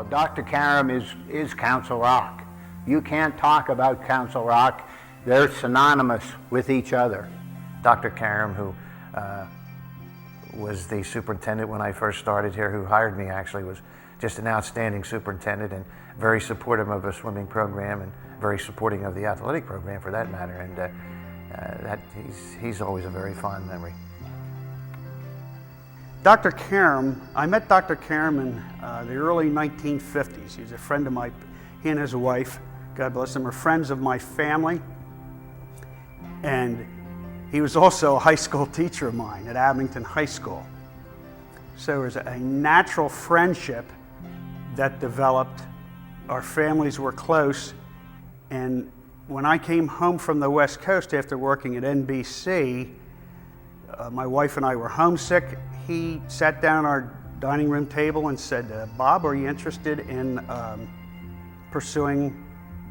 Dr. Karam is Council Rock. You can't talk about Council Rock. They're synonymous with each other. Dr. Karam, who was the superintendent when I first started here, who hired me actually, was just an outstanding superintendent and very supportive of a swimming program and very supporting of the athletic program for that matter. And he's always a very fond memory. Dr. Karam, I met Dr. Karam in the early 1950s. He's a friend of mine. He and his wife, God bless them, are friends of my family. And he was also a high school teacher of mine at Abington High School. So there was a natural friendship that developed. Our families were close. And when I came home from the West Coast after working at NBC, my wife and I were homesick. He sat down at our dining room table and said, Bob, are you interested in pursuing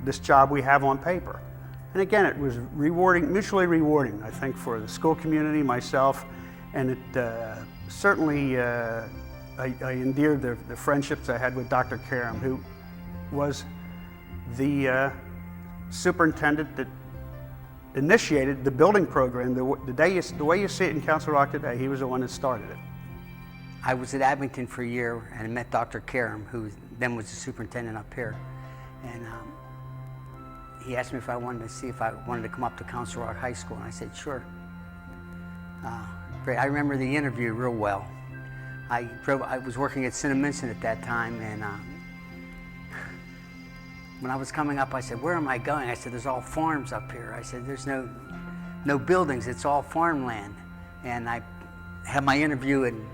this job we have on paper? And again, it was rewarding, mutually rewarding, I think, for the school community, myself, and it certainly, I endeared the friendships I had with Dr. Karam, who was the superintendent that initiated the building program. The way you see it in Council Rock today, he was the one that started it. I was at Abington for a year and met Dr. Karam, who then was the superintendent up here. And he asked me if I wanted to come up to Council Rock High School, and I said, sure. Great. I remember the interview real well. I was working at Cinnamon at that time, and when I was coming up, I said, where am I going? I said, there's all farms up here. I said, there's no buildings, it's all farmland. And I had my interview in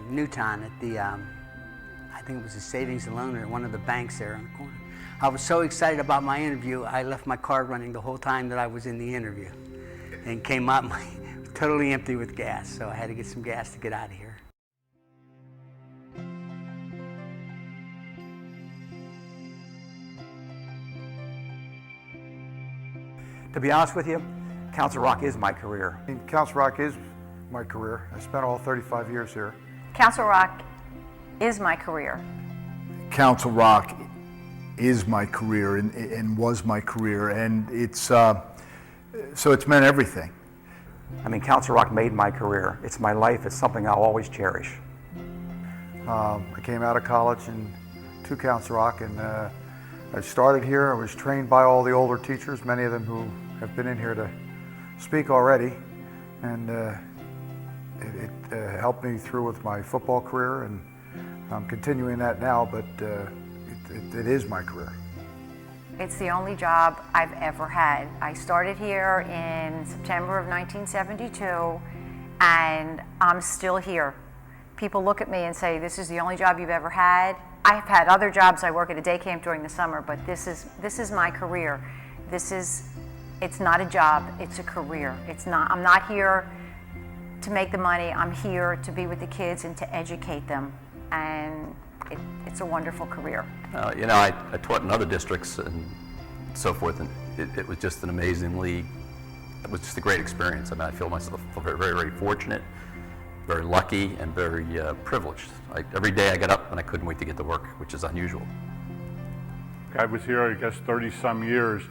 Newtown at the, I think it was a savings and loan at one of the banks there on the corner. I was so excited about my interview, I left my car running the whole time that I was in the interview. And came up totally empty with gas, so I had to get some gas to get out of here. To be honest with you, Council Rock is my career. Council Rock is my career. I spent all 35 years here. Council Rock is my career. Council Rock is my career and was my career, and it's so it's meant everything. I mean, Council Rock made my career. It's my life. It's something I'll always cherish. I came out of college to Council Rock, and I started here. I was trained by all the older teachers, many of them who have been in here to speak already, and it helped me through with my football career, and I'm continuing that now, but it is my career. It's the only job I've ever had. I started here in September of 1972, and I'm still here. People look at me and say, this is the only job you've ever had. I've had other jobs. I work at a day camp during the summer, but this is my career. It's not a job, it's a career. I'm not here to make the money. I'm here to be with the kids and to educate them, and it's a wonderful career. You know, I taught in other districts and so forth, and it was just it was just a great experience. I mean, I feel myself very, very, very fortunate, very lucky, and very privileged. Every day I got up and I couldn't wait to get to work, which is unusual. I was here, I guess, 30-some years,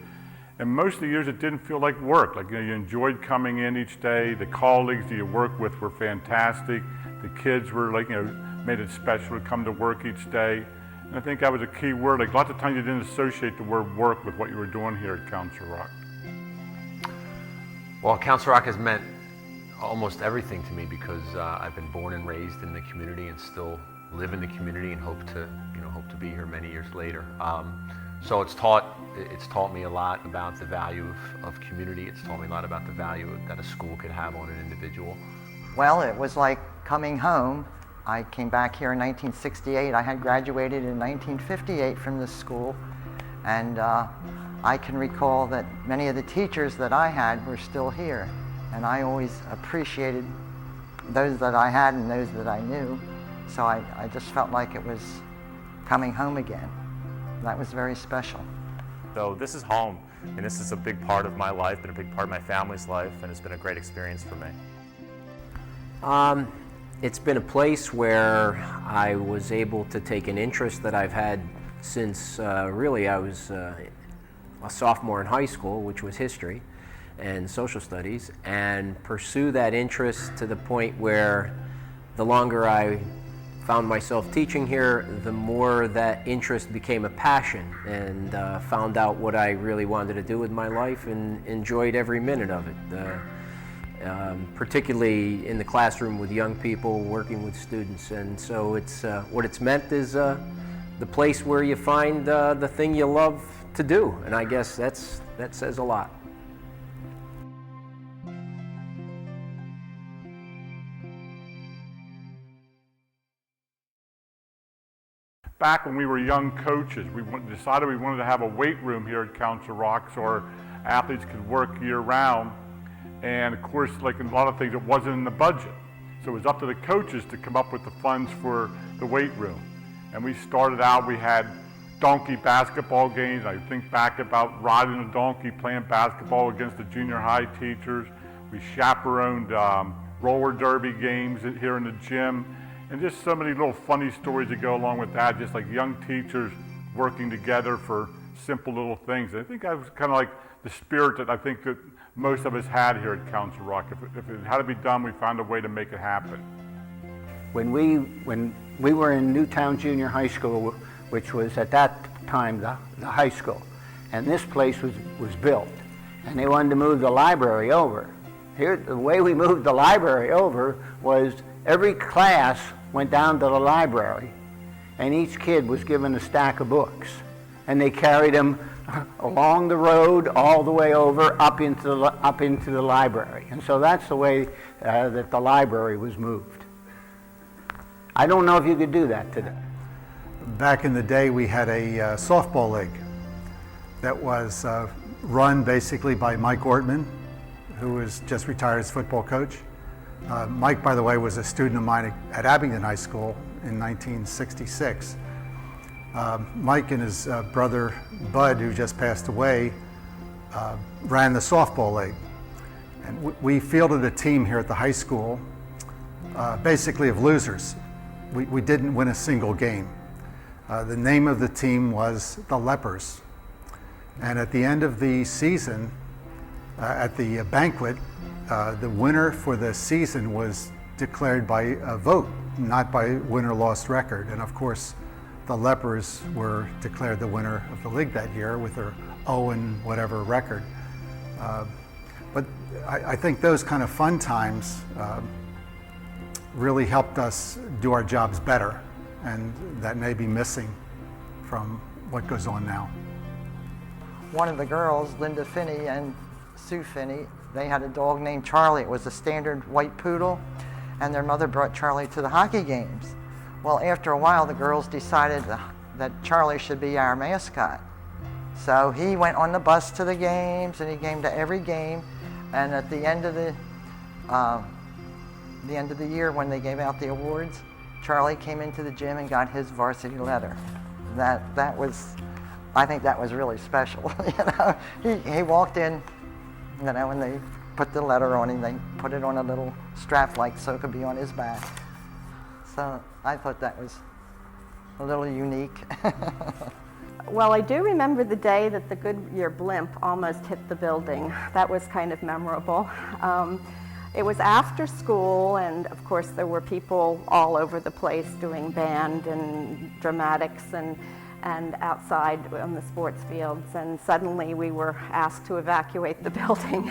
and most of the years it didn't feel like work. Like, you know, you enjoyed coming in each day. The colleagues that you worked with were fantastic. The kids were like, you know, made it special to come to work each day. And I think that was a key word. Like, lots of times you didn't associate the word work with what you were doing here at Council Rock. Well, Council Rock has meant almost everything to me because I've been born and raised in the community and still live in the community and hope to be here many years later. So it's taught me a lot about the value of community. It's taught me a lot about the value that a school could have on an individual. Well, it was like coming home. I came back here in 1968. I had graduated in 1958 from this school, and I can recall that many of the teachers that I had were still here, and I always appreciated those that I had and those that I knew. So I just felt like it was coming home again. That was very special. So this is home, and this is a big part of my life, and a big part of my family's life, and it's been a great experience for me. It's been a place where I was able to take an interest that I've had since really I was a sophomore in high school, which was history and social studies, and pursue that interest to the point where the longer I found myself teaching here, the more that interest became a passion, and found out what I really wanted to do with my life and enjoyed every minute of it. Particularly in the classroom with young people, working with students. And so it's what it's meant is the place where you find the thing you love to do, and I guess that says a lot. Back when we were young coaches, we decided we wanted to have a weight room here at Council Rock so our athletes could work year-round. And of course, like in a lot of things, it wasn't in the budget. So it was up to the coaches to come up with the funds for the weight room. And we started out, we had donkey basketball games. I think back about riding a donkey, playing basketball against the junior high teachers. We chaperoned roller derby games here in the gym. And just so many little funny stories that go along with that, just like young teachers working together for simple little things. And I think that was kind of like the spirit that I think that most of us had here at Council Rock. If it had to be done, we found a way to make it happen. When we were in Newtown Junior High School, which was at that time the high school, and this place was built, and they wanted to move the library over. Here, the way we moved the library over was every class went down to the library, and each kid was given a stack of books, and they carried them along the road all the way over up into the library. And so that's the way that the library was moved. I don't know if you could do that today. Back in the day, we had a softball league that was run basically by Mike Ortman, who was just retired as football coach. Mike, by the way, was a student of mine at Abingdon High School in 1966. Mike and his brother Bud, who just passed away, ran the softball league. And we fielded a team here at the high school, basically of losers. We didn't win a single game. The name of the team was the Lepers. And at the end of the season, at the banquet, the winner for the season was declared by a vote, not by win or loss record. And of course, the Lepers were declared the winner of the league that year with their 0-whatever record. But I think those kind of fun times really helped us do our jobs better, and that may be missing from what goes on now. One of the girls, Linda Finney and Sue Finney, they had a dog named Charlie. It was a standard white poodle, and their mother brought Charlie to the hockey games. Well, after a while, the girls decided that Charlie should be our mascot. So he went on the bus to the games, and he came to every game. And at the end of the year, when they gave out the awards, Charlie came into the gym and got his varsity letter. That was, I think that was really special. He walked in, and they put the letter on him, they put it on a little strap like so it could be on his back. So I thought that was a little unique. Well, I do remember the day that the Goodyear blimp almost hit the building. That was kind of memorable. It was after school, and of course there were people all over the place doing band and dramatics and outside on the sports fields, and suddenly we were asked to evacuate the building.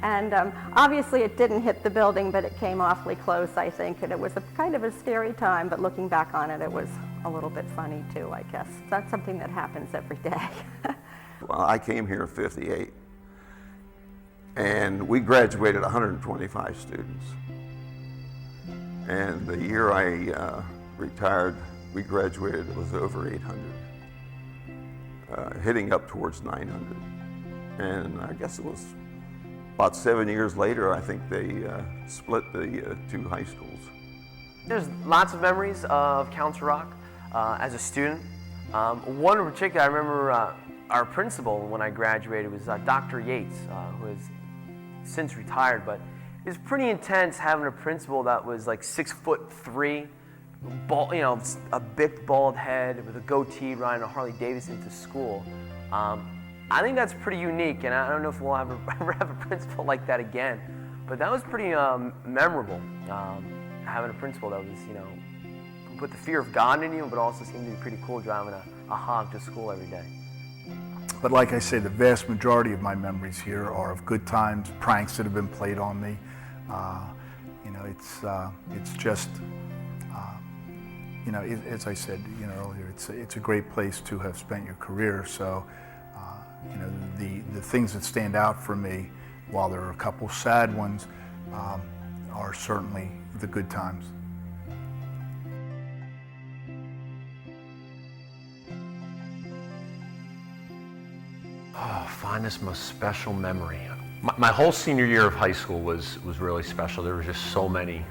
And obviously it didn't hit the building, but it came awfully close, I think, and it was kind of a scary time, but looking back on it, it was a little bit funny too, I guess. That's something that happens every day. Well, I came here in '58, and we graduated 125 students. And the year I retired, we graduated, it was over 800, hitting up towards 900. And I guess it was about 7 years later, I think they split the two high schools. There's lots of memories of Council Rock as a student. One in particular, I remember our principal when I graduated was Dr. Yates, who has since retired, but it was pretty intense having a principal that was like 6'3", a big bald head with a goatee riding a Harley Davidson to school. I think that's pretty unique, and I don't know if we'll ever have a principal like that again. But that was pretty memorable, having a principal that was, who put the fear of God in you, but also seemed to be pretty cool driving a hog to school every day. But like I say, the vast majority of my memories here are of good times, pranks that have been played on me. It's just, as I said, earlier, it's a great place to have spent your career. So, the things that stand out for me, while there are a couple sad ones, are certainly the good times. Oh, fondest, most special memory. My whole senior year of high school was really special. There were just so many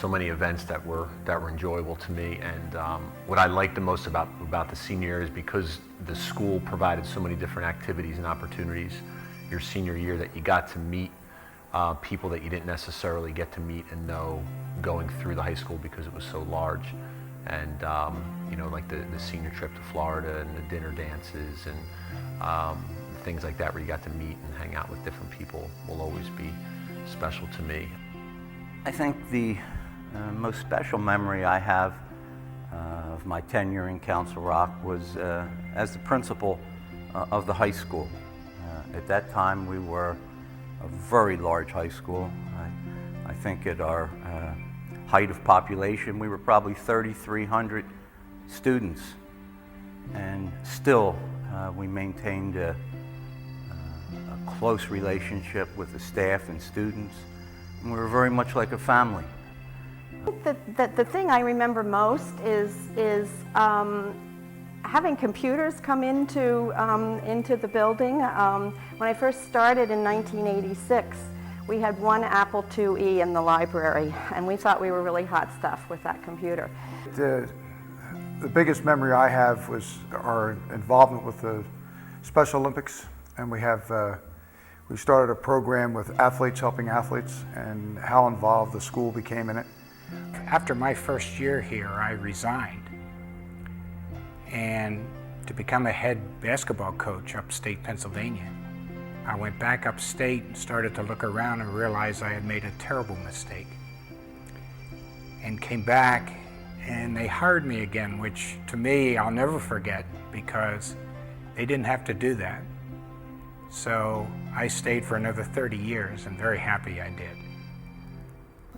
events that were enjoyable to me. And what I liked the most about the senior year is because the school provided so many different activities and opportunities your senior year that you got to meet people that you didn't necessarily get to meet and know going through the high school because it was so large. And like the senior trip to Florida and the dinner dances and things like that where you got to meet and hang out with different people will always be special to me. I think the most special memory I have of my tenure in Council Rock was as the principal of the high school. At that time we were a very large high school. I think at our height of population we were probably 3,300 students, and still we maintained a close relationship with the staff and students, and we were very much like a family. The thing I remember most is having computers come into the building. When I first started in 1986, we had one Apple IIe in the library, and we thought we were really hot stuff with that computer. The biggest memory I have was our involvement with the Special Olympics, and we started a program with athletes helping athletes, and how involved the school became in it. After my first year here, I resigned, and to become a head basketball coach upstate Pennsylvania. I went back upstate and started to look around and realized I had made a terrible mistake, and came back and they hired me again, which to me I'll never forget because they didn't have to do that. So I stayed for another 30 years and very happy I did.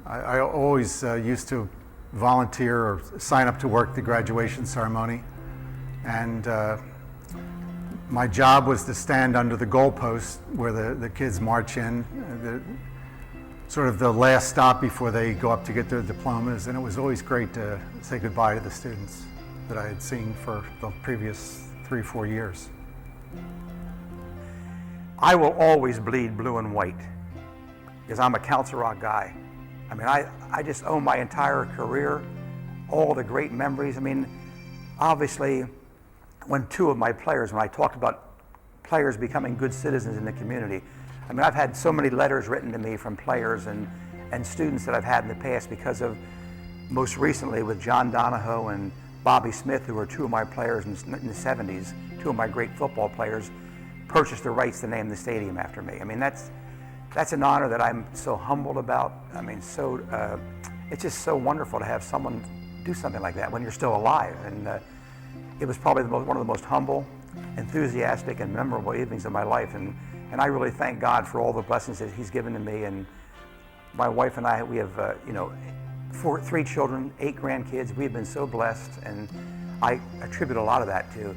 I always used to volunteer or sign up to work the graduation ceremony, and my job was to stand under the goalpost where the kids march in, sort of the last stop before they go up to get their diplomas, and it was always great to say goodbye to the students that I had seen for the previous 3-4 years. I will always bleed blue and white because I'm a Council Rock guy. I mean, I just owe my entire career, all the great memories. I mean, obviously, when I talked about players becoming good citizens in the community, I mean, I've had so many letters written to me from players and students that I've had in the past because of, most recently with John Donahoe and Bobby Smith, who were two of my players in the 70s, two of my great football players, purchased the rights to name the stadium after me. I mean, that's an honor that I'm so humbled about. I mean, it's just so wonderful to have someone do something like that when you're still alive. And it was probably one of the most humble, enthusiastic, and memorable evenings of my life. And I really thank God for all the blessings that He's given to me. And my wife and I, we have 3 children, 8 grandkids. We've been so blessed, and I attribute a lot of that to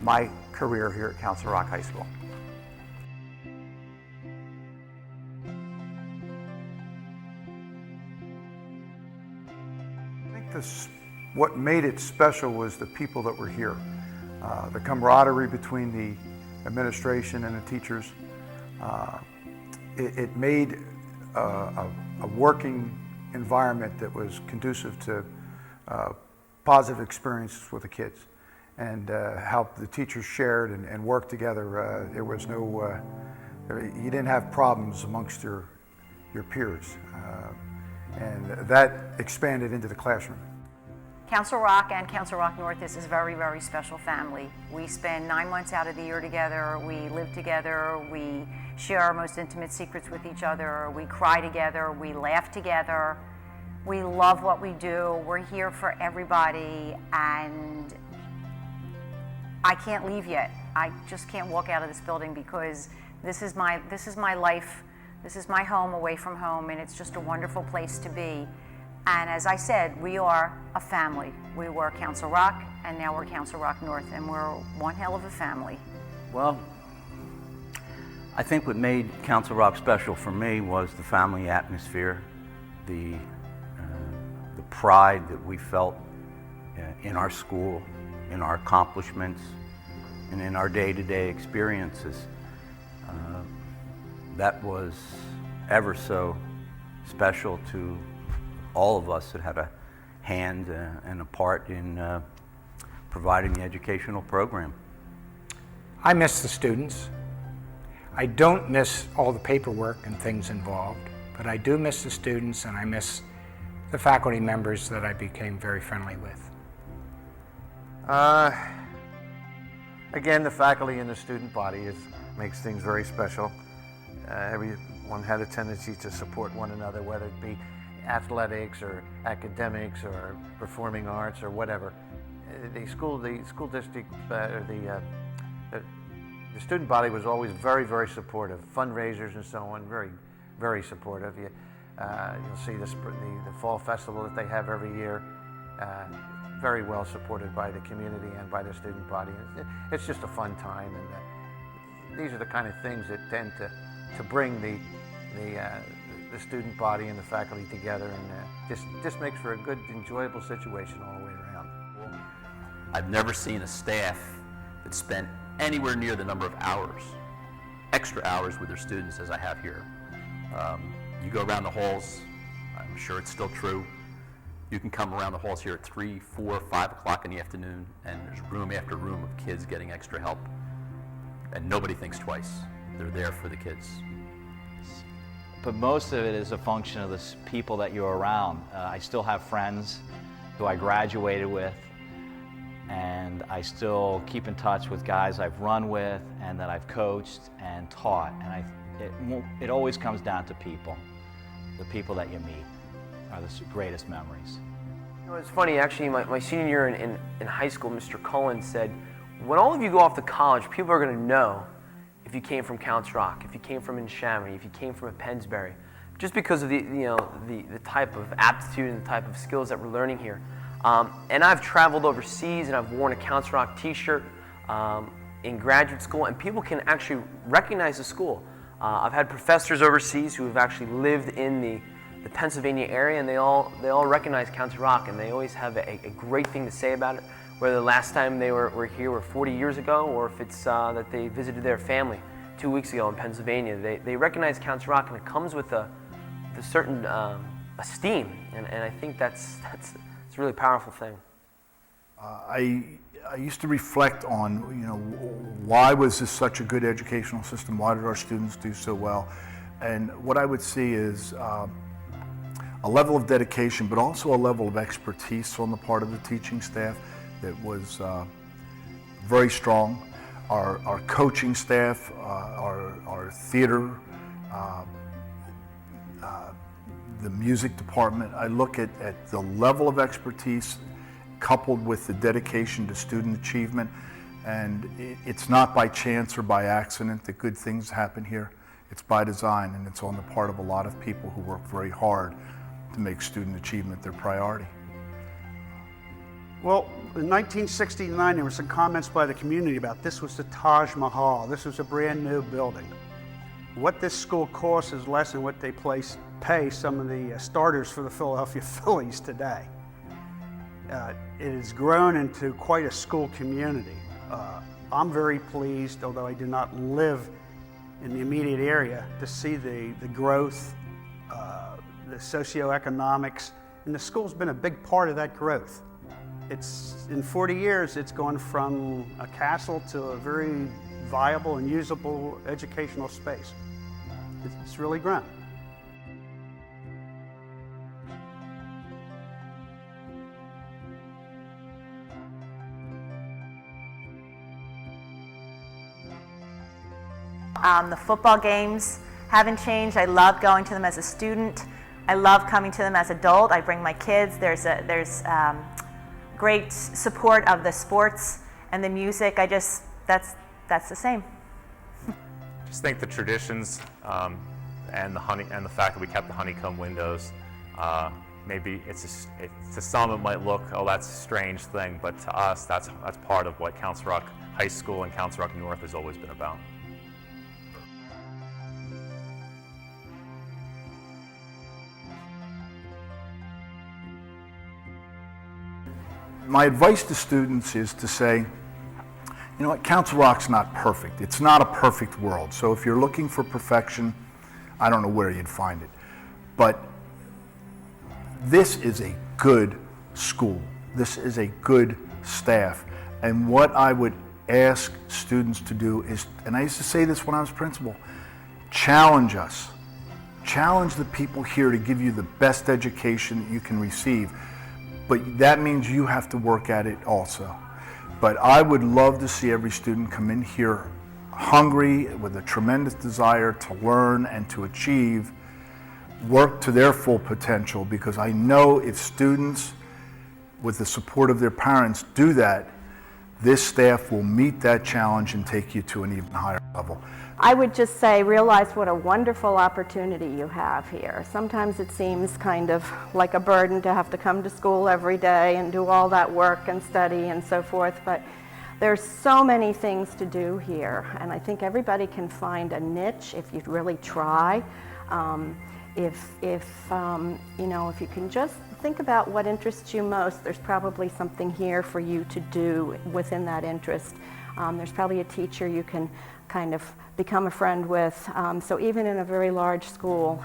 my career here at Council Rock High School. I think what made it special was the people that were here. The camaraderie between the administration and the teachers. It made a working environment that was conducive to positive experiences with the kids, and how the teachers shared and worked together. There was no, you didn't have problems amongst your peers, and that expanded into the classroom. Council Rock and Council Rock North is a very, very special family. We spend 9 months out of the year together. We live together. We share our most intimate secrets with each other. We cry together. We laugh together. We love what we do. We're here for everybody, and I can't leave yet. I just can't walk out of this building because this is my life. This is my home away from home, and it's just a wonderful place to be. And as I said, we are a family. We were Council Rock, and now we're Council Rock North, and we're one hell of a family. Well, I think what made Council Rock special for me was the family atmosphere, the pride that we felt in our school, in our accomplishments, and in our day-to-day experiences. That was ever so special to all of us that had a hand and a part in providing the educational program. I miss the students. I don't miss all the paperwork and things involved, but I do miss the students, and I miss the faculty members that I became very friendly with. Again, the faculty and the student body makes things very special. Everyone had a tendency to support one another, whether it be athletics or academics or performing arts or whatever. The school district, the student body was always very, very supportive. Fundraisers and so on, very, very supportive. You'll see the fall festival that they have every year, very well supported by the community and by the student body. It's just a fun time, and these are the kind of things that tend to bring the student body and the faculty together, and just makes for a good, enjoyable situation all the way around. I've never seen a staff that spent anywhere near the number of hours, extra hours with their students as I have here. You go around the halls, I'm sure it's still true, you can come around the halls here at 3, 4, 5 o'clock in the afternoon, and there's room after room of kids getting extra help, and nobody thinks twice. They're there for the kids. But most of it is a function of the people that you're around. I still have friends who I graduated with, and I still keep in touch with guys I've run with and that I've coached and taught. And it always comes down to people. The people that you meet are the greatest memories. You know, it's funny, actually, my senior year in high school, Mr. Cullen said, when all of you go off to college, people are going to know if you came from Council Rock, if you came from Chamonix, if you came from Pennsbury, just because of the type of aptitude and the type of skills that we're learning here. And I've traveled overseas, and I've worn a Council Rock t-shirt in graduate school, and people can actually recognize the school. I've had professors overseas who have actually lived in the Pennsylvania area, and they all recognize Council Rock, and they always have a great thing to say about it, whether the last time they were here were 40 years ago, or if it's that they visited their family 2 weeks ago in Pennsylvania. They recognize Council Rock, and it comes with a certain esteem, and I think that's a really powerful thing. I used to reflect on, why was this such a good educational system? Why did our students do so well? And what I would see is a level of dedication, but also a level of expertise on the part of the teaching staff that was very strong. Our coaching staff, our theater, the music department. I look at the level of expertise coupled with the dedication to student achievement, and it's not by chance or by accident that good things happen here. It's by design, and it's on the part of a lot of people who work very hard to make student achievement their priority. Well, in 1969, there were some comments by the community about this was the Taj Mahal. This was a brand new building. What this school costs is less than what they pay some of the starters for the Philadelphia Phillies today. It has grown into quite a school community. I'm very pleased, although I do not live in the immediate area, to see the growth, the socioeconomics, and the school's been a big part of that growth. In 40 years, it's gone from a castle to a very viable and usable educational space. It's really grown. The football games haven't changed. I love going to them as a student. I love coming to them as an adult. I bring my kids. There's great support of the sports and the music. That's the same. Just think the traditions and the fact that we kept the honeycomb windows. Maybe to some it might look, oh, that's a strange thing, but to us, that's part of what Council Rock High School and Council Rock North has always been about. My advice to students is to say, you know what, Council Rock's not perfect. It's not a perfect world. So if you're looking for perfection, I don't know where you'd find it. But this is a good school. This is a good staff. And what I would ask students to do is, and I used to say this when I was principal, challenge us. Challenge the people here to give you the best education that you can receive. But that means you have to work at it also. But I would love to see every student come in here hungry, with a tremendous desire to learn and to achieve, work to their full potential, because I know if students, with the support of their parents, do that, this staff will meet that challenge and take you to an even higher level. I would just say, realize what a wonderful opportunity you have here. Sometimes it seems kind of like a burden to have to come to school every day and do all that work and study and so forth, but there's so many things to do here, and I think everybody can find a niche if you really try. If you can just think about what interests you most, there's probably something here for you to do within that interest. There's probably a teacher you can kind of become a friend with. So even in a very large school,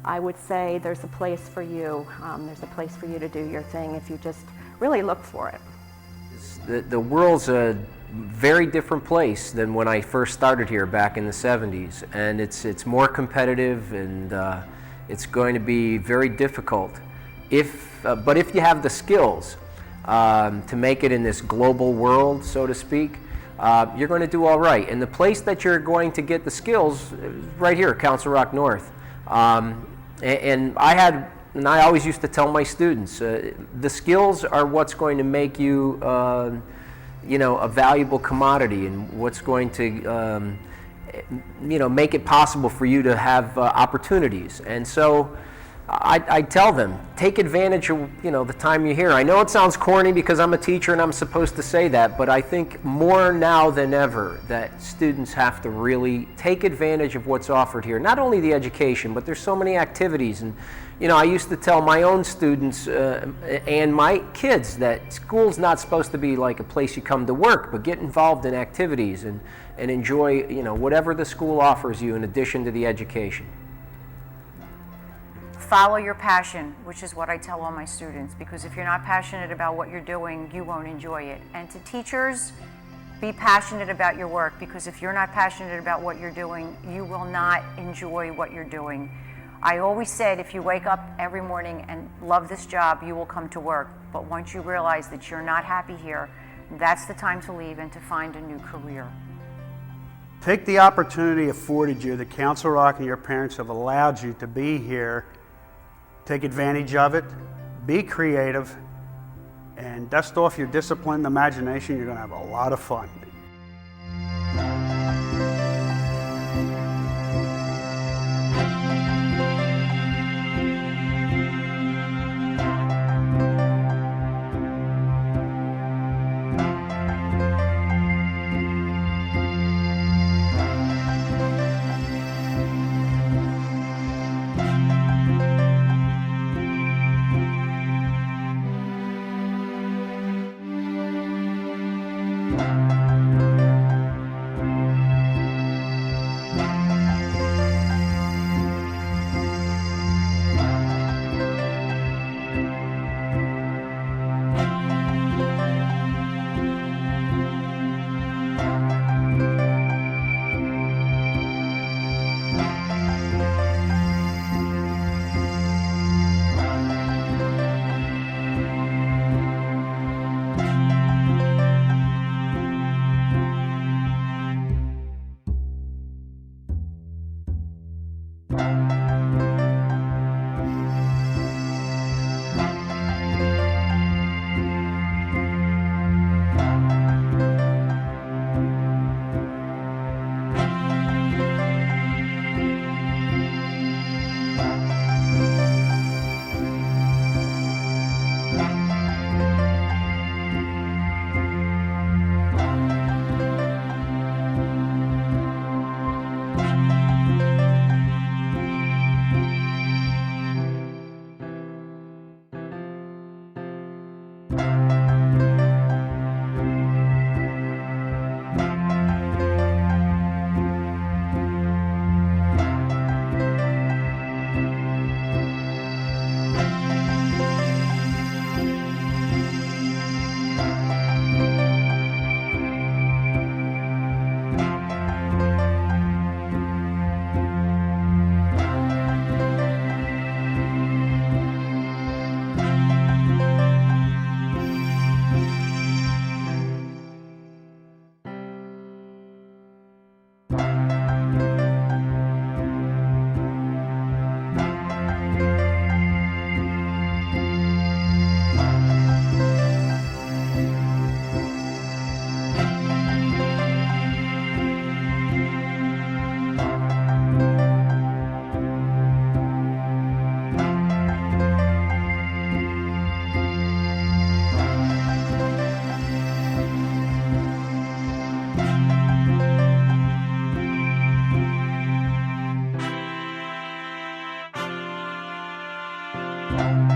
I would say there's a place for you. There's a place for you to do your thing if you just really look for it. The world's a very different place than when I first started here back in the 70s, and it's more competitive, and it's going to be very difficult. But if you have the skills to make it in this global world, so to speak, you're going to do all right. And the place that you're going to get the skills is right here, Council Rock North. And I always used to tell my students, the skills are what's going to make you, a valuable commodity, and what's going to, make it possible for you to have opportunities. And so I tell them, take advantage of, the time you're here. I know it sounds corny because I'm a teacher and I'm supposed to say that, but I think more now than ever that students have to really take advantage of what's offered here. Not only the education, but there's so many activities. And, I used to tell my own students and my kids that school's not supposed to be like a place you come to work, but get involved in activities and enjoy, whatever the school offers you in addition to the education. Follow your passion, which is what I tell all my students, because if you're not passionate about what you're doing, you won't enjoy it. And to teachers, be passionate about your work, because if you're not passionate about what you're doing, you will not enjoy what you're doing. I always said, if you wake up every morning and love this job, you will come to work. But once you realize that you're not happy here, that's the time to leave and to find a new career. Take the opportunity afforded you that Council Rock and your parents have allowed you to be here. Take advantage of it, be creative, and dust off your disciplined imagination. You're going to have a lot of fun. Thank you.